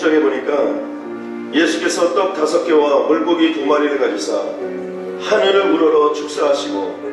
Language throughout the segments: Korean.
16장에 보니까 예수께서 떡 5개와 물고기 2마리를 가지사 하늘을 우러러 축사하시고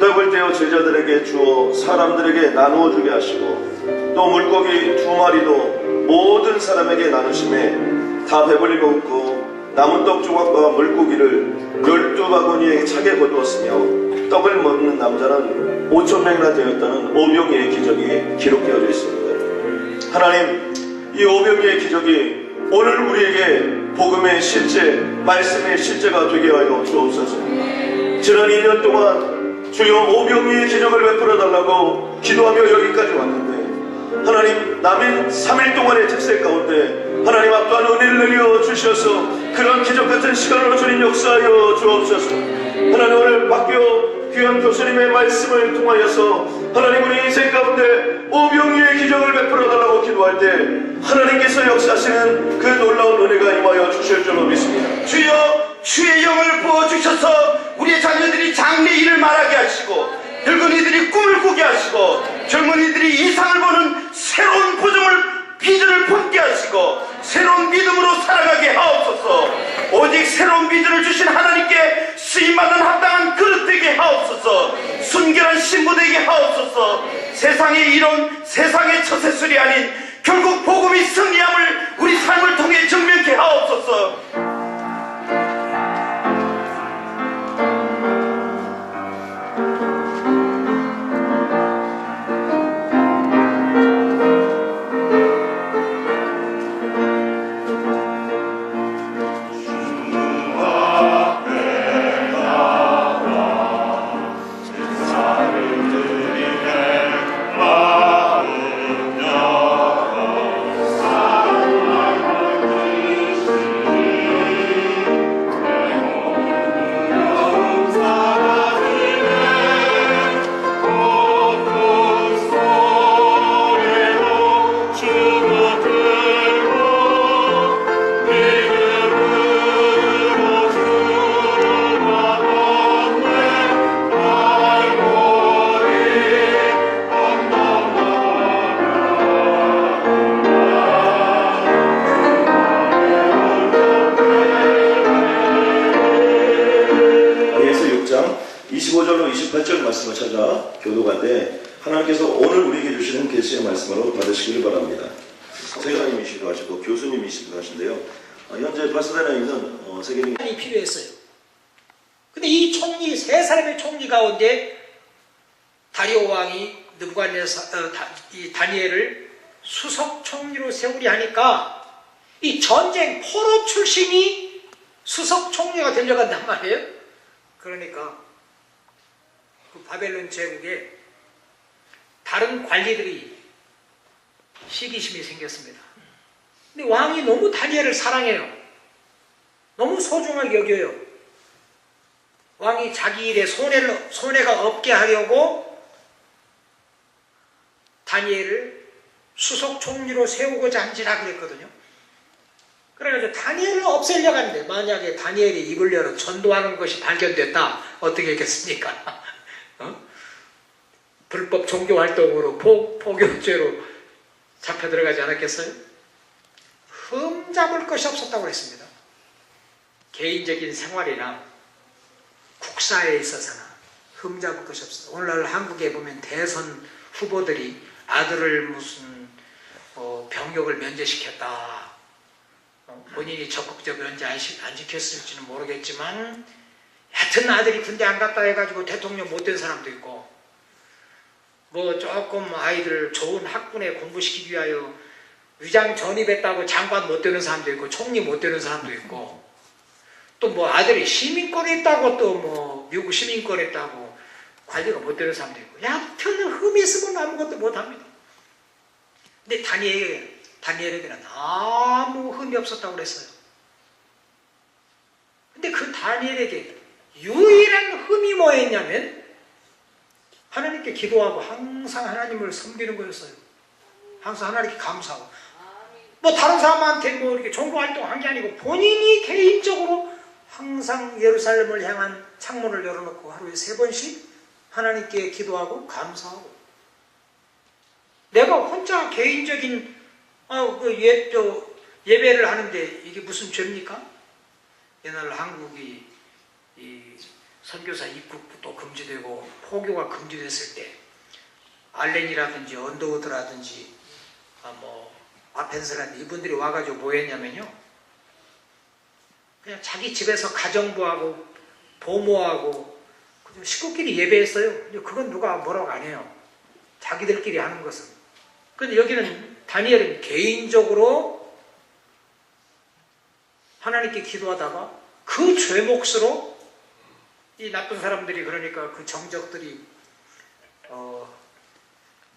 떡을 떼어 제자들에게 주어 사람들에게 나누어 주게 하시고 또 물고기 2마리도 모든 사람에게 나누심에 다 배불리 먹고 남은 떡 조각과 물고기를 12바구니에 차게 거두었으며 떡을 먹는 남자는 5,000명이나 되었다는 오병이의 기적이 기록되어져 있습니다. 하나님, 이 오병이의 기적이 오늘 우리에게 복음의 실제, 말씀의 실제가 되게 하여 주옵소서. 지난 2년 동안 주여 오병이의 기적을 베풀어 달라고 기도하며 여기까지 왔는데 하나님, 남은 3일 동안의 특세 가운데 하나님 앞또한 은혜를 내려 주셔서 그런 기적같은 시간으로 주님 역사하여 주옵소서. 하나님, 오늘 박교 귀한 교수님의 말씀을 통하여서 하나님 우리 인생 가운데 오병이의 기적을 베풀어 달라고 기도할 때 하나님께서 역사하시는 그 놀라운 은혜가 임하여 주실 줄로 믿습니다. 주여, 주의 영을 부어주셔서 우리의 자녀들이 장래 일을 말하게 하시고 늙은이들이 꿈을 꾸게 하시고 젊은이들이 이상을 보는 새로운 비전을 품게 하시고 새로운 믿음으로 살아가게 하옵소서. 오직 새로운 비전을 주신 하나님께 쓰임받는 합당한 그릇 되게 하옵소서. 순결한 신부 되게 하옵소서. 세상의 이론, 세상의 처세술이 아닌 결국 복음이 승리함을 우리 삶을 통해 증명케 하옵소서. 말씀을 찾아 교도관데 하나님께서 오늘 우리에게 주시는 계시의 말씀으로 받으시길 바랍니다. 세관님이시기도 하시고 교수님이시기도 하신데요. 현재 파사다나에 있는 세계적인 필요했어요. 근데 이 총리, 3사람의 총리 가운데 다리오 왕이 이 다니엘을 수석 총리로 세우리 하니까 이 전쟁 포로 출신이 수석 총리가 되려고 한단 말이에요. 그러니까 그 바벨론 제국에 다른 관리들이 시기심이 생겼습니다. 근데 왕이 너무 다니엘을 사랑해요. 너무 소중하게 여겨요. 왕이 자기 일에 손해가 없게 하려고 다니엘을 수석 총리로 세우고자 한지라 그랬거든요. 그래가지고 다니엘을 없애려고 하는데 만약에 다니엘이 입을 열어 전도하는 것이 발견됐다. 어떻게 했겠습니까? 불법 종교활동으로 포교죄로 잡혀 들어가지 않았겠어요? 흠잡을 것이 없었다고 했습니다. 개인적인 생활이나 국사에 있어서나 흠잡을 것이 없어요. 오늘날 한국에 보면 대선 후보들이 아들을 무슨 병역을 면제시켰다. 본인이 적극적 면제 안 시켰을지는 모르겠지만 하여튼 아들이 군대 안 갔다 해가지고 대통령 못 된 사람도 있고 뭐 조금 아이들 좋은 학군에 공부시키기 위하여 위장 전입했다고 장관 못 되는 사람도 있고 총리 못 되는 사람도 있고 또 뭐 아들이 시민권에 있다고 또 뭐 미국 시민권에 있다고 관리가 못 되는 사람도 있고 여하튼 흠이 있으면 아무것도 못합니다. 근데 다니엘에게는 아무 흠이 없었다고 그랬어요. 근데 그 다니엘에게 유일한 흠이 뭐였냐면 하나님께 기도하고 항상 하나님을 섬기는 거였어요. 항상 하나님께 감사하고 뭐 다른 사람한테 뭐 이렇게 종교활동한 게 아니고 본인이 개인적으로 항상 예루살렘을 향한 창문을 열어놓고 하루에 3번씩 하나님께 기도하고 감사하고 내가 혼자 개인적인 예배를 하는데 이게 무슨 죄입니까? 옛날 한국이 이 선교사 입국도 금지되고 포교가 금지됐을 때 알렌이라든지 언더우드라든지 뭐 아펜스라든지 이분들이 와가지고 뭐 했냐면요, 그냥 자기 집에서 가정부하고 보모하고 그냥 식구끼리 예배했어요. 근데 그건 누가 뭐라고 안 해요. 자기들끼리 하는 것은. 근데 여기는 다니엘은 개인적으로 하나님께 기도하다가 그 죄 몫으로 이 나쁜 사람들이, 그러니까 그 정적들이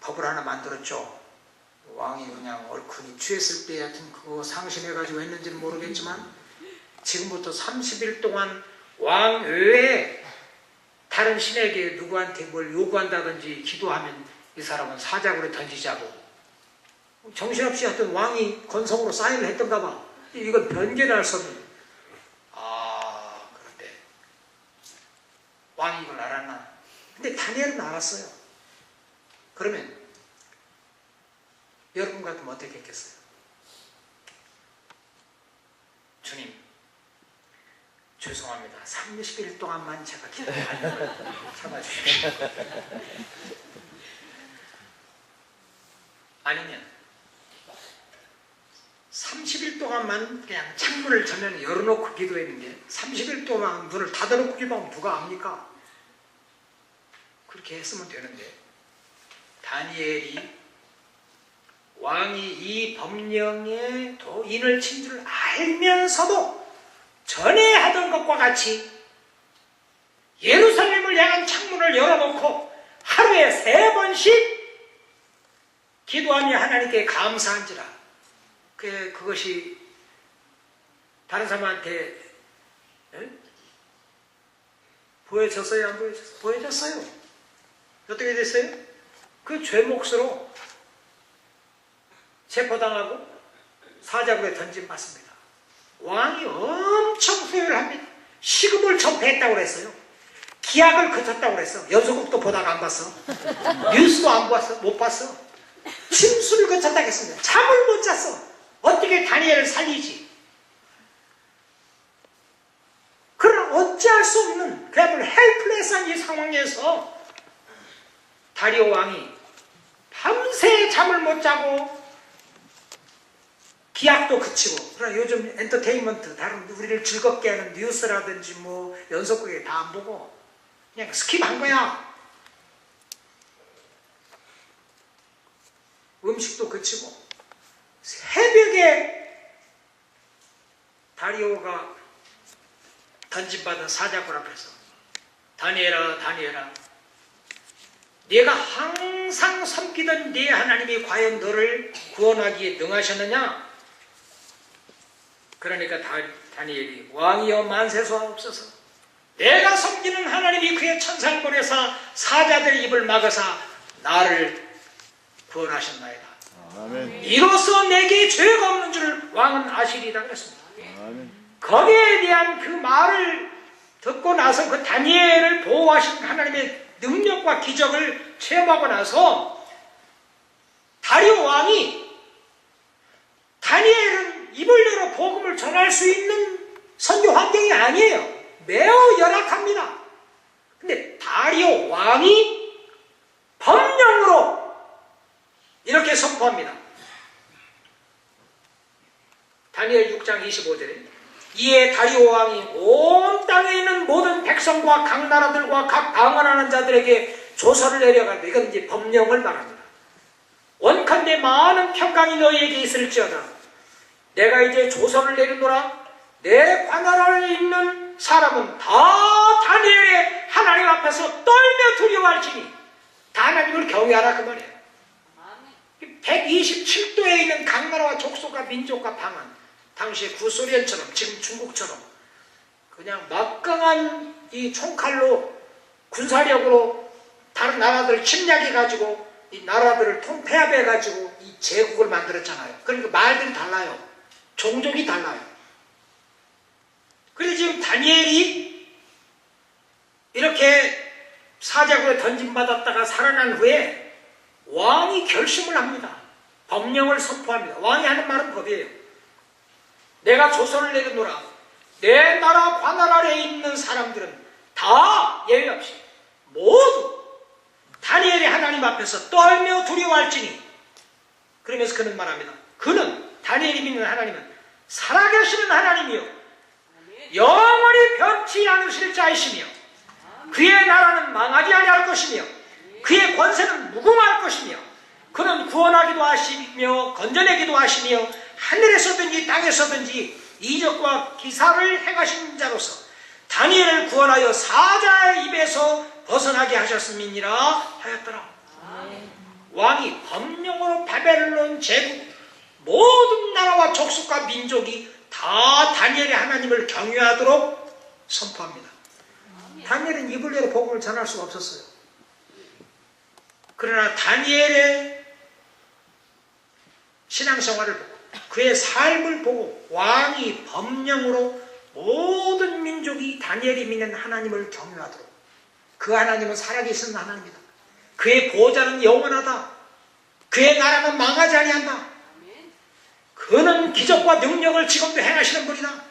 법을 하나 만들었죠. 왕이 그냥 얼큰이 취했을 때 하여튼 그거 상심해가지고 했는지는 모르겠지만 지금부터 30일 동안 왕 외에 다른 신에게 누구한테 뭘 요구한다든지 기도하면 이 사람은 사자굴에 던지자고, 정신없이 하여튼 왕이 건성으로 사인을 했던가 봐. 이건 변개할 수 없는. 그런데 왕이 이걸 알았나? 근데 다니엘은 알았어요. 그러면 여러분 같으면 어떻게 했겠어요? 주님, 죄송합니다. 30일 동안만 제가 기도하는 걸 참아주십시오. 아니면 30일 동안만 그냥 창문을 전면에 열어놓고 기도했는데 30일 동안 문을 닫아놓고 기도하면 누가 압니까? 그렇게 했으면 되는데 다니엘이 왕이 이 법령에 인을 친 줄 알면서도 전에 하던 것과 같이 예루살렘을 향한 창문을 열어놓고 하루에 3번씩 기도하며 하나님께 감사한지라. 그것이 다른 사람한테 보여졌어요? 안 보여졌어요? 보여졌어요. 어떻게 됐어요? 그 죄 몫으로 체포당하고 사자굴에 던짐받습니다. 왕이 엄청 후회를 합니다. 시급을 전폐했다고 그랬어요. 기약을 그쳤다고 그랬어. 연소국도 보다가 안 봤어. 뉴스도 안 봤어. 못 봤어. 침수를 거쳤다고 했습니다. 잠을 못 잤어. 어떻게 다니엘을 살리지? 그러나 어찌할 수 없는 그야말로 헬플레스한 이 상황에서 다리오 왕이 밤새 잠을 못 자고 기약도 그치고, 그러나 요즘 엔터테인먼트, 다른 우리를 즐겁게 하는 뉴스라든지 뭐 연속극에 다 안 보고 그냥 스킵한 거야. 음식도 그치고 새벽에 다리오가 던짐받은 사자굴 앞에서 다니엘아, 다니엘아, 네가 항상 섬기던 네 하나님이 과연 너를 구원하기에 능하셨느냐? 그러니까 다니엘이 왕이여 만세소하옵소서, 내가 섬기는 하나님이 그의 천사를 보내사 사자들의 입을 막으사 나를 구원하셨나이다. 아멘. 이로써 내게 죄가 없는 줄 왕은 아시리다 그랬습니다. 아멘. 거기에 대한 그 말을 듣고 나서 그 다니엘을 보호하신 하나님의 능력과 기적을 체험하고 나서 다리오 왕이, 다니엘은 입을 열어 복음을 전할 수 있는 선교 환경이 아니에요. 매우 열악합니다. 근데 다리오 왕이 법령으로 이렇게 선포합니다. 다니엘 6장 25절에 이에 다리오 왕이 온 땅에 있는 모든 백성과 각 나라들과 각 방언하는 자들에게 조서를 내려가는데, 이건 이제 법령을 말합니다. 원컨대 많은 평강이 너희에게 있을지어다. 내가 이제 조서를 내리노라. 내 관할에 있는 사람은 다 다니엘의 하나님 앞에서 떨며 두려워할지니 다 하나님을 경외하라 그 말이에요. 127도에 있는 각 나라와 족속과 민족과 방언, 당시에 구소련처럼 지금 중국처럼 그냥 막강한 이 총칼로 군사력으로 다른 나라들을 침략해가지고 이 나라들을 통폐합해가지고 이 제국을 만들었잖아요. 그러니까 말들이 달라요. 종족이 달라요. 그래서 지금 다니엘이 이렇게 사자굴에 던짐받았다가 살아난 후에 왕이 결심을 합니다. 법령을 선포합니다. 왕이 하는 말은 법이에요. 내가 조선을 내렸노라. 내 나라 관할 아래에 있는 사람들은 다 예외 없이 모두 다니엘의 하나님 앞에서 떨며 두려워할지니. 그러면서 그는 말합니다. 그는, 다니엘이 믿는 하나님은 살아계시는 하나님이요 영원히 변치 않으실 자이시며 그의 나라는 망하지 아니할 것이며 그의 권세는 무궁할 것이며 그는 구원하기도 하시며 건져내기도 하시며 하늘에서든지 땅에서든지 이적과 기사를 행하신 자로서 다니엘을 구원하여 사자의 입에서 벗어나게 하셨음이니라 하였더라. 왕이 법령으로 바벨론 제국 모든 나라와 족속과 민족이 다 다니엘의 하나님을 경외하도록 선포합니다. 다니엘은 입을 열어 복음을 전할 수가 없었어요. 그러나 다니엘의 신앙생활을 보고 그의 삶을 보고 왕이 법령으로 모든 민족이 다니엘이 믿는 하나님을 경외하도록. 그 하나님은 살아계신 하나님이다. 그의 보좌는 영원하다. 그의 나라는 망하지 아니한다. 그는 기적과 능력을 지금도 행하시는 분이다.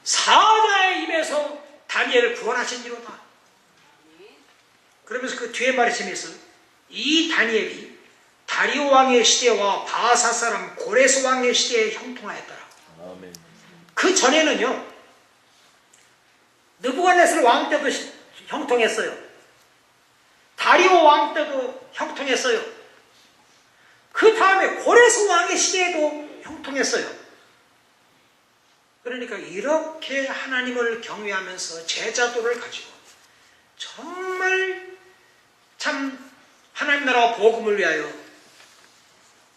사자의 입에서 다니엘을 구원하신지로다. 그러면서 그 뒤에 말씀이 있어요. 이 다니엘이 다리오 왕의 시대와 바사 사람 고레스 왕의 시대에 형통하였더라. 그 전에는요, 느부갓네살 왕 때도 형통했어요. 다리오 왕 때도 형통했어요. 그 다음에 고레스 왕의 시대에도 형통했어요. 그러니까 이렇게 하나님을 경외하면서 제자도를 가지고 정말 참 하나님 나라와 복음을 위하여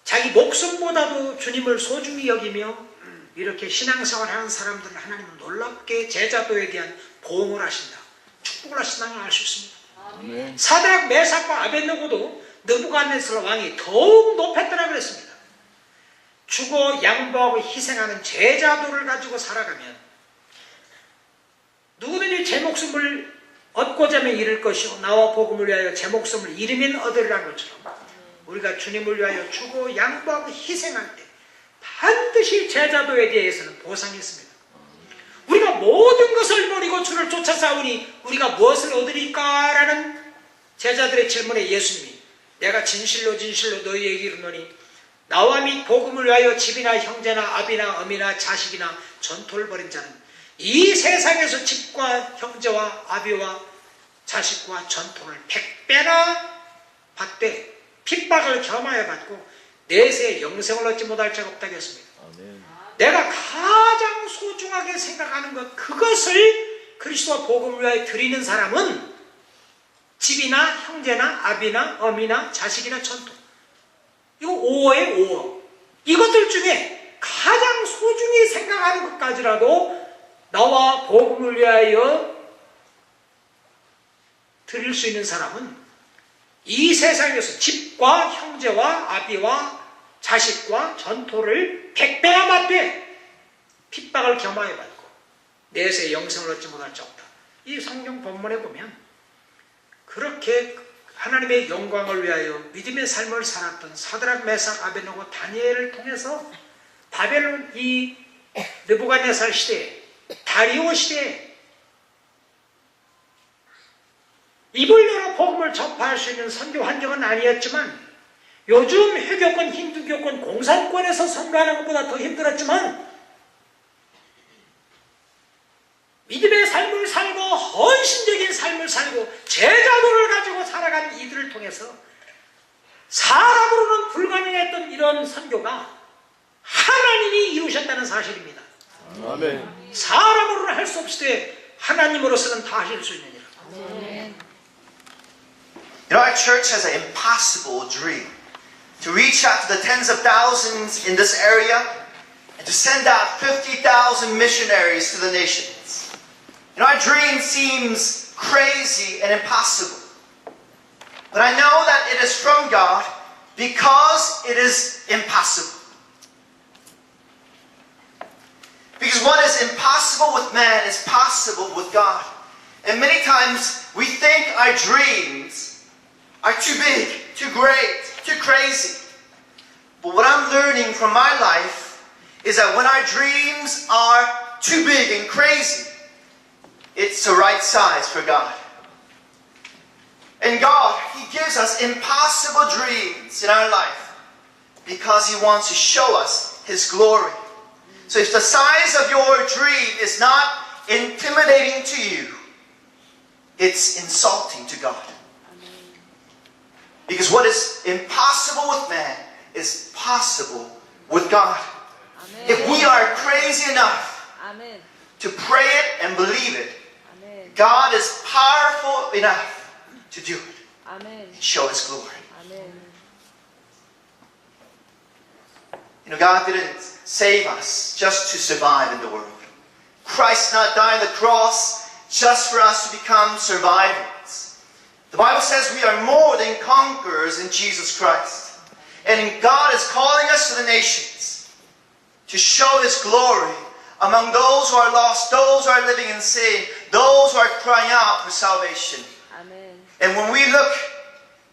자기 목숨보다도 주님을 소중히 여기며 이렇게 신앙생활하는 사람들을 하나님은 놀랍게 제자도에 대한 보응을 하신다, 축복을 하신다는 걸 알 수 있습니다. 사드락, 메삭과 아벳느고도 느부갓네살 왕이 더욱 높였더라 그랬습니다. 죽어 양보하고 희생하는 제자도를 가지고 살아가면 누구든지 제 목숨을 얻고자 하면 잃을 것이요 나와 복음을 위하여 제 목숨을 잃으면 얻으리라는 것처럼 우리가 주님을 위하여 죽어 양보하고 희생할 때 반드시 제자도에 대해서는 보상이 있습니다. 우리가 모든 것을 버리고 주를 쫓아 싸우니 우리가 무엇을 얻으리까라는 제자들의 질문에 예수님이 내가 진실로 진실로 너희에게 이르노니 나와 및 복음을 위하여 집이나 형제나 아비나 어미나 자식이나 전토를 벌인 자는 이 세상에서 집과 형제와 아비와 자식과 전토를 100배나 받되 핍박을 겸하여 받고 내세 영생을 얻지 못할 자가 없다고 했습니다. 내가 가장 소중하게 생각하는 것, 그것을 그리스도와 복음을 위하여 드리는 사람은 집이나 형제나 아비나 어미나 자식이나 전토, 이거 5어에 5어. 이것들 중에 가장 소중히 생각하는 것까지라도 나와 복음을 위하여 드릴 수 있는 사람은 이 세상에서 집과 형제와 아비와 자식과 전토를 100배나 받되 핍박을 겸하여 받고 내세 영생을 얻지 못할 자 없다. 이 성경 본문에 보면 그렇게 하나님의 영광을 위하여 믿음의 삶을 살았던 사드락, 메삭, 아벳느고, 다니엘을 통해서 바벨론 이 느부갓네살 시대에, 다리오 시대에 입을 열어 복음을 전파할 수 있는 선교 환경은 아니었지만 요즘 회교권, 힌두교권, 공산권에서 선교하는 것보다 더 힘들었지만 믿음의 삶을 살고 헌신적인 삶을 살고 제자도를 가지고 살아간 이들을 통해서 사람으로는 불가능했던 이런 선교가 하나님이 이루셨다는 사실입니다. 아멘. 사람으로는 할 수 없을 때 하나님으로서는 다 하실 수 있느니라. You know, our church has an impossible dream to reach out to the tens of thousands in this area and to send out 50,000 missionaries to the nations. You know, our dream seems crazy and impossible. But I know that it is from God because it is impossible. Because what is impossible with man is possible with God. And many times we think our dreams are too big, too great, too crazy. But what I'm learning from my life is that when our dreams are too big and crazy, it's the right size for God. And God, He gives us impossible dreams in our life because He wants to show us His glory. So if the size of your dream is not intimidating to you, it's insulting to God. Because what is impossible with man is possible with God. If we are crazy enough to pray it and believe it, God is powerful enough to do it and show His glory. You know, God didn't save us just to survive in the world. Christ not died on the cross just for us to become survivors. The Bible says we are more than conquerors in Jesus Christ. And God is calling us to the nations to show His glory among those who are lost, those who are living in sin, those who are crying out for salvation. And when we look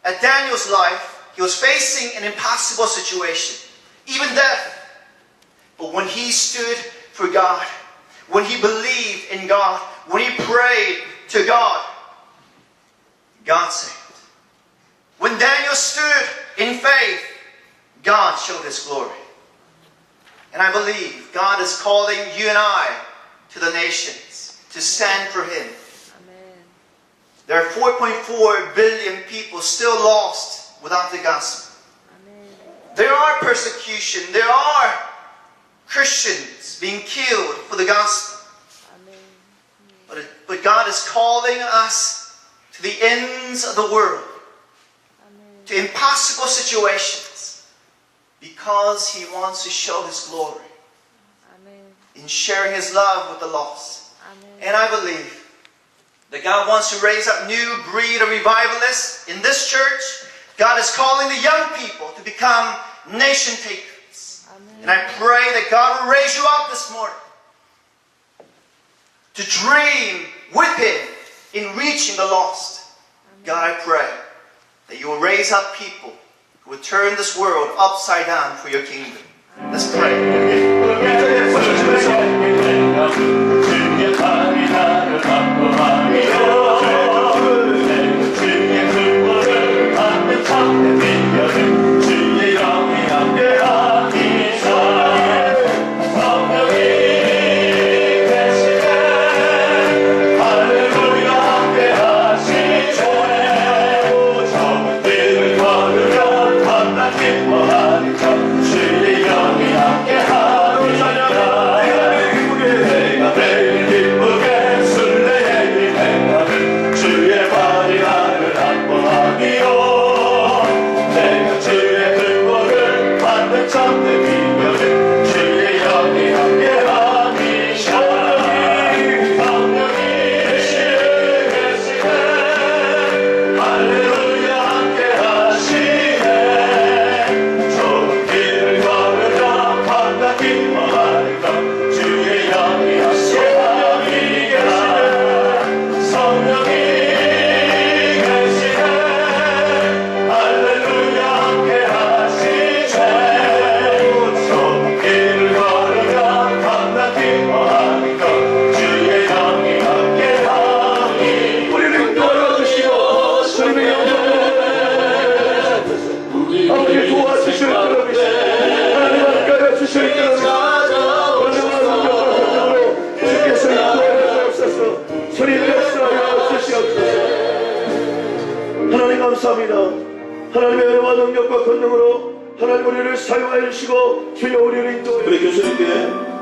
at Daniel's life, he was facing an impossible situation, even death. But when he stood for God, when he believed in God, when he prayed to God, God saved. When Daniel stood in faith, God showed His glory. And I believe God is calling you and I to the nations to stand for Him. There are 4.4 billion people still lost without the gospel. There are persecution. There are Christians being killed for the gospel. But God is calling us to the ends of the world, to impossible situations, because He wants to show His glory in sharing His love with the lost. And I believe that God wants to raise up new breed of revivalists in this church. God is calling the young people to become nation takers. And I pray that God will raise you up this morning to dream with Him in reaching the lost. God, I pray that you will raise up people who will turn this world upside down for your kingdom. Let's pray. 하나님 감사합니다. 하나님의 은혜와 능력과 권능으로 하나님 우리를 사용하여 주시고 주여 우리를 인도하여 우리 교수님께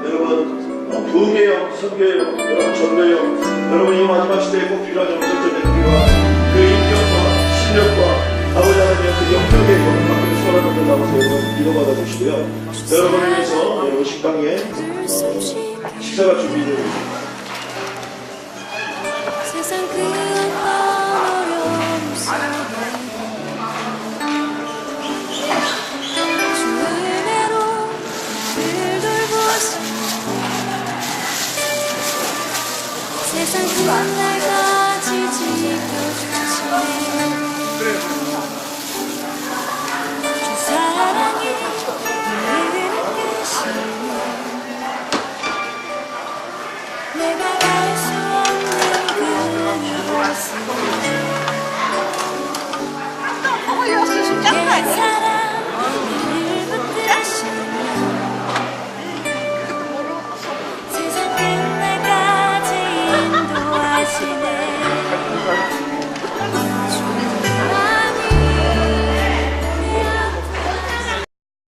여러분 부흥회요, 선교회요, 여러분 전도요, 여러분 이 마지막 시대에 꼭 필요한 영적인 우리와 그 인격과 실력과 아버지 하나님의 그 영적의 권능과 소원을 나와서 여러분 기도받아 주시고요. 여러분을 위해서 여러분 식당에 식사가 준비되어 세상 그 어떤 어려움 속에 주 은혜로 늘 돌보시고 세상 그 날까지 지켜주시네